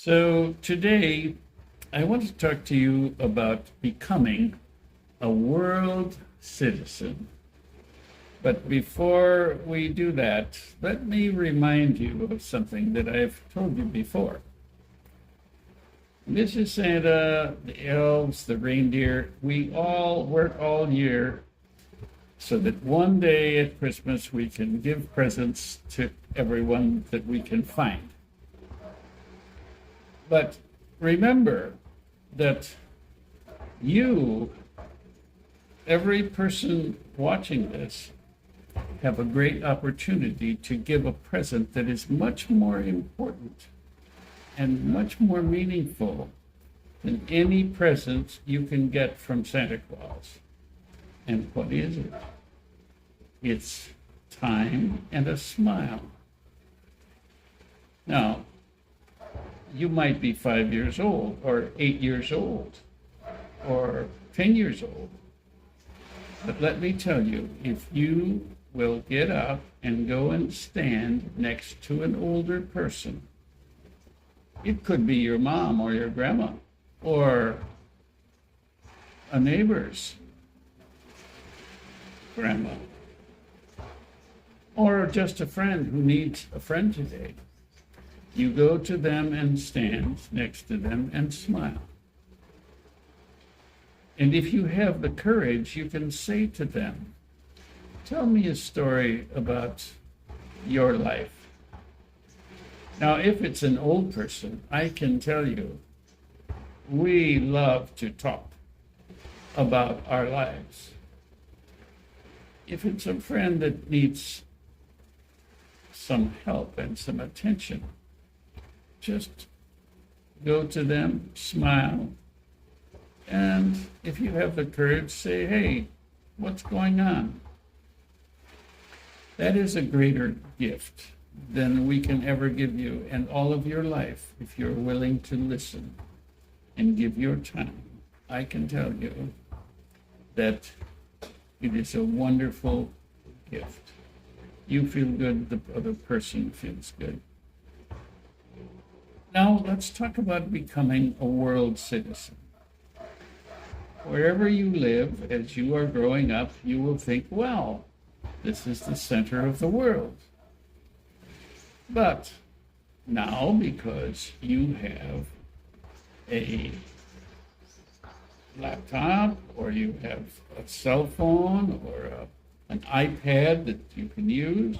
So today, I want to talk to you about becoming a world citizen. But before we do that, let me remind you of something that I've told you before. Mrs. Santa, the elves, the reindeer, we all work all year so that one day at Christmas we can give presents to everyone that we can find. But remember that you, every person watching this, have a great opportunity to give a present that is much more important and much more meaningful than any present you can get from Santa Claus. And what is it? It's time and a smile. Now, you might be 5 years old, or 8 years old, or 10 years old. But let me tell you, if you will get up and go and stand next to an older person, it could be your mom or your grandma, or a neighbor's grandma, or just a friend who needs a friend today. You go to them and stand next to them and smile. And if you have the courage, you can say to them, tell me a story about your life. Now, if it's an old person, I can tell you, we love to talk about our lives. If it's a friend that needs some help and some attention, just go to them, smile, and if you have the courage, say, hey, what's going on? That is a greater gift than we can ever give you in all of your life if you're willing to listen and give your time. I can tell you that it is a wonderful gift. You feel good, the other person feels good. Now, let's talk about becoming a world citizen. Wherever you live, as you are growing up, you will think, well, this is the center of the world. But now, because you have a laptop, or you have a cell phone, or an iPad that you can use,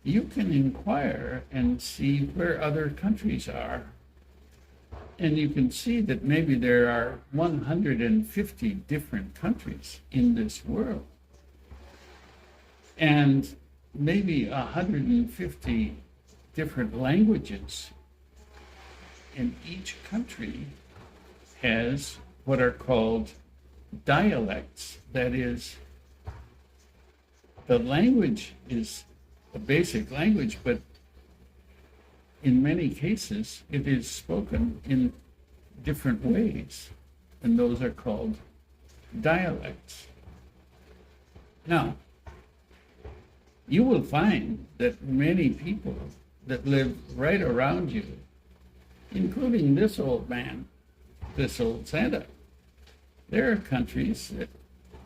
you can inquire and see where other countries are. And you can see that maybe there are 150 different countries in this world. And maybe 150 different languages. And each country has what are called dialects. That is, the language is a basic language, but in many cases, it is spoken in different ways, and those are called dialects. Now, you will find that many people that live right around you, including this old man, this old Santa, there are countries that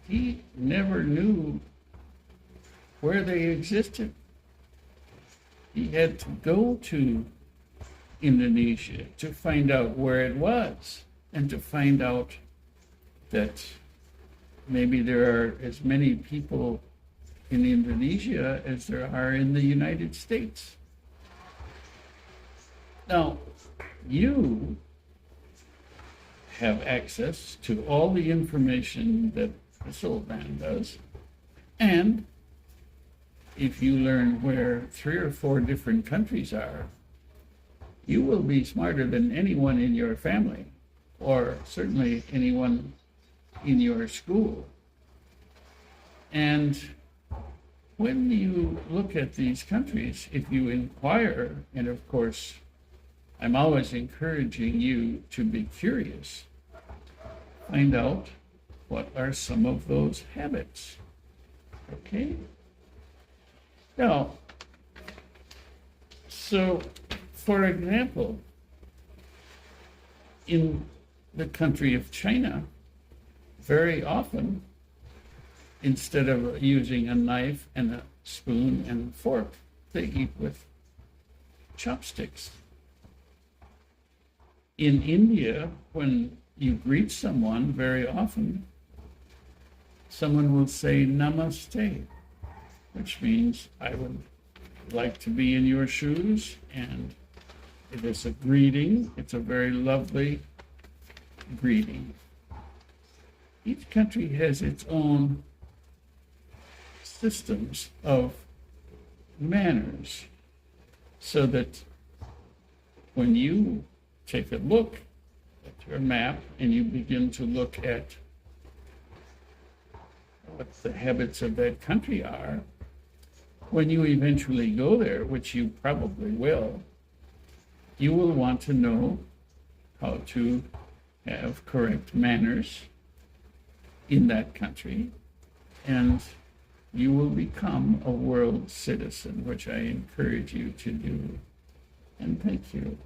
he never knew where they existed. He had to go to Indonesia to find out where it was, and to find out that maybe there are as many people in Indonesia as there are in the United States. Now, you have access to all the information that this old man does, and if you learn where 3 or 4 different countries are, you will be smarter than anyone in your family, or certainly anyone in your school. And when you look at these countries, if you inquire, and of course, I'm always encouraging you to be curious, find out what are some of those habits. Okay? Now, so for example, in the country of China, very often, instead of using a knife and a spoon and a fork, they eat with chopsticks. In India, when you greet someone, very often, someone will say namaste, which means I would like to be in your shoes, and it is a greeting. It's a very lovely greeting. Each country has its own systems of manners, so that when you take a look at your map and you begin to look at what the habits of that country are, when you eventually go there, which you probably will, you will want to know how to have correct manners in that country, and you will become a world citizen, which I encourage you to do. And thank you.